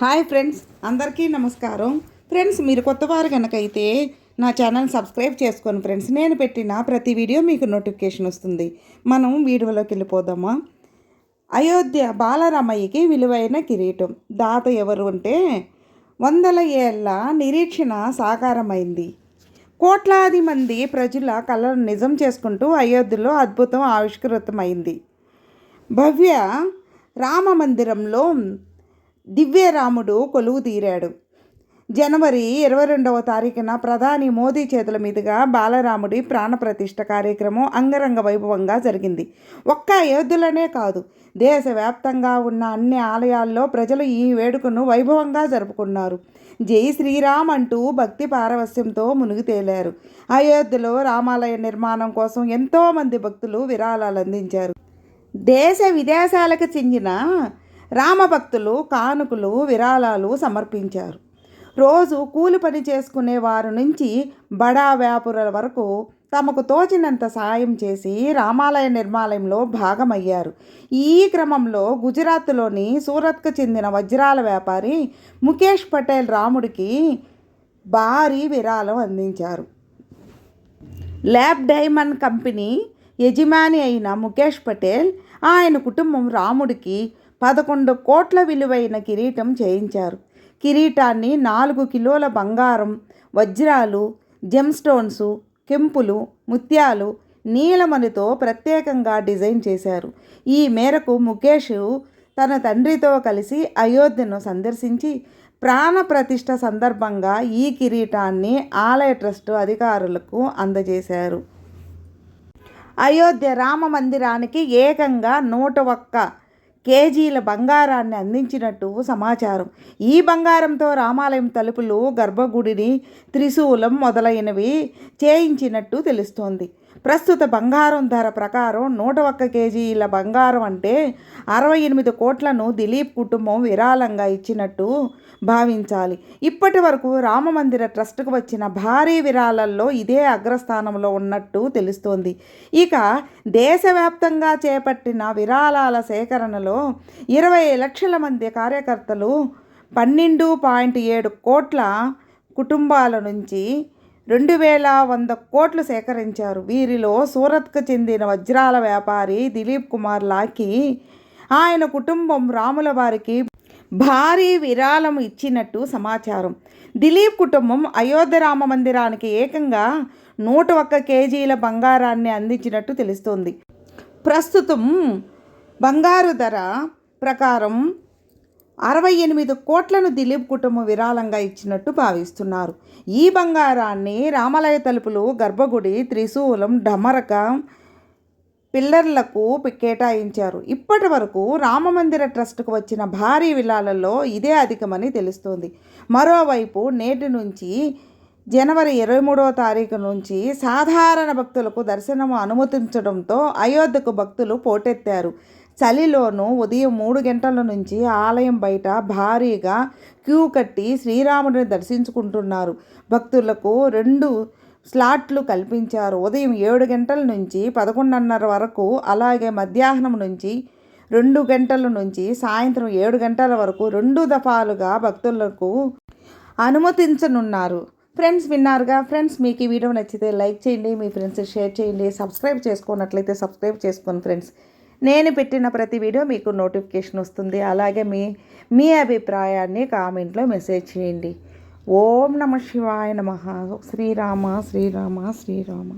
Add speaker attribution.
Speaker 1: Hi friends, అందరికీ నమస్కారం. Friends, మీరు కొత్తవారు కనుకైతే నా ఛానల్ సబ్స్క్రైబ్ చేసుకోండి ఫ్రెండ్స్. నేను పెట్టిన ప్రతి వీడియో మీకు నోటిఫికేషన్ వస్తుంది. మనం వీడియోలోకి వెళ్ళిపోదామా. అయోధ్య బాలరామయ్యకి విలువైన కిరీటం దాత ఎవరు అంటే వందల ఏళ్ల నిరీక్షణ సాకారమైంది. కోట్లాది మంది ప్రజల కళను నిజం చేసుకుంటూ అయోధ్యలో అద్భుతం ఆవిష్కృతమైంది. భవ్య రామ మందిరంలో దివ్యరాముడు కొలువు తీరాడు. జనవరి 22వ తారీఖున ప్రధాని మోదీ చేతుల మీదుగా బాలరాముడి ప్రాణప్రతిష్ఠ కార్యక్రమం అంగరంగ వైభవంగా జరిగింది. ఒక్క అయోధ్యలోనే కాదు, దేశవ్యాప్తంగా ఉన్న అన్ని ఆలయాల్లో ప్రజలు ఈ వేడుకను వైభవంగా జరుపుకున్నారు. జై శ్రీరామ్ అంటూ భక్తి పారవస్యంతో మునిగి తేలారు. అయోధ్యలో రామాలయ నిర్మాణం కోసం ఎంతోమంది భక్తులు విరాళాలు అందించారు. దేశ విదేశాలకు చెందిన రామభక్తులు కానుకలు విరాళాలు సమర్పించారు. రోజు కూలి పని చేసుకునే వారి నుంచి బడా వ్యాపారుల వరకు తమకు తోచినంత సాయం చేసి రామాలయ నిర్మాణంలో భాగమయ్యారు. ఈ క్రమంలో గుజరాత్లోని సూరత్కు చెందిన వజ్రాల వ్యాపారి ముఖేష్ పటేల్ రాముడికి భారీ విరాళం అందించారు. ల్యాబ్ డైమండ్ కంపెనీ యజమాని అయిన ముఖేష్ పటేల్ ఆయన కుటుంబం రాముడికి 11 కోట్ల విలువైన కిరీటం చేయించారు. కిరీటాన్ని 4 కిలోల బంగారం, వజ్రాలు, జెమ్స్టోన్స్, కెంపులు, ముత్యాలు, నీలమణితో ప్రత్యేకంగా డిజైన్ చేశారు. ఈ మేరకు ముఖేష్ తన తండ్రితో కలిసి అయోధ్యను సందర్శించి ప్రాణప్రతిష్ఠ సందర్భంగా ఈ కిరీటాన్ని ఆలయ ట్రస్టు అధికారులకు అందజేశారు. అయోధ్య రామ మందిరానికి ఏకంగా 101 కేజీల బంగారాన్ని అందించినట్టు సమాచారం. ఈ బంగారంతో రామాలయం తలుపులు, గర్భగుడిని, త్రిశూలం మొదలైనవి చేయించినట్టు తెలుస్తోంది. ప్రస్తుత బంగారం ధర ప్రకారం 101 కేజీల బంగారం అంటే 68 కోట్లను దిలీప్ కుటుంబం విరాళంగా ఇచ్చినట్టు భావించాలి. ఇప్పటి వరకు రామమందిర ట్రస్టుకు వచ్చిన భారీ విరాళాల్లో ఇదే అగ్రస్థానంలో ఉన్నట్టు తెలుస్తోంది. ఇక దేశవ్యాప్తంగా చేపట్టిన విరాళాల సేకరణలో 20 లక్షల మంది కార్యకర్తలు 12.7 కోట్ల కుటుంబాల నుంచి 2100 కోట్లు సేకరించారు. వీరిలో సూరత్కు చెందిన వజ్రాల వ్యాపారి దిలీప్ కుమార్ లాకి ఆయన కుటుంబం రాముల వారికి భారీ విరాళం ఇచ్చినట్టు సమాచారం. దిలీప్ కుటుంబం అయోధ్య రామ మందిరానికి ఏకంగా 101 కేజీల బంగారాన్ని అందించినట్టు తెలుస్తోంది. ప్రస్తుతం బంగారు ధర ప్రకారం 68 కోట్లను దిలీప్ కుటుంబం విరాళంగా ఇచ్చినట్టు భావిస్తున్నారు. ఈ బంగారాన్ని రామాలయ తలుపులు, గర్భగుడి, త్రిశూలం, ఢమరక పిల్లర్లకు కేటాయించారు. ఇప్పటి వరకు రామమందిర ట్రస్టుకు వచ్చిన భారీ విరాళాల్లో ఇదే అధికమని తెలుస్తోంది. మరోవైపు నేటి నుంచి జనవరి 23వ తారీఖు నుంచి సాధారణ భక్తులకు దర్శనం అనుమతించడంతో అయోధ్యకు భక్తులు పోటెత్తారు. చలిలోనూ ఉదయం 3 గంటల నుంచి ఆలయం బయట భారీగా క్యూ కట్టి శ్రీరాముడిని దర్శించుకుంటున్నారు. భక్తులకు 2 స్లాట్లు కల్పించారు. ఉదయం 7 గంటల నుంచి 11:30 వరకు, అలాగే మధ్యాహ్నం నుంచి 2 గంటల నుంచి సాయంత్రం 7 గంటల వరకు 2 దఫాలుగా భక్తులకు అనుమతించనున్నారు. ఫ్రెండ్స్, విన్నారుగా. ఫ్రెండ్స్, మీకు ఈ వీడియో నచ్చితే లైక్ చేయండి, మీ ఫ్రెండ్స్ షేర్ చేయండి. సబ్స్క్రైబ్ చేసుకున్నట్లయితే సబ్స్క్రైబ్ చేసుకోండి ఫ్రెండ్స్. నేను పెట్టిన ప్రతి వీడియో మీకు నోటిఫికేషన్ వస్తుంది. అలాగే మీ అభిప్రాయాన్ని కామెంట్లో మెసేజ్ చేయండి. ఓం నమః శివాయ నమః. శ్రీరామ శ్రీరామ శ్రీరామ.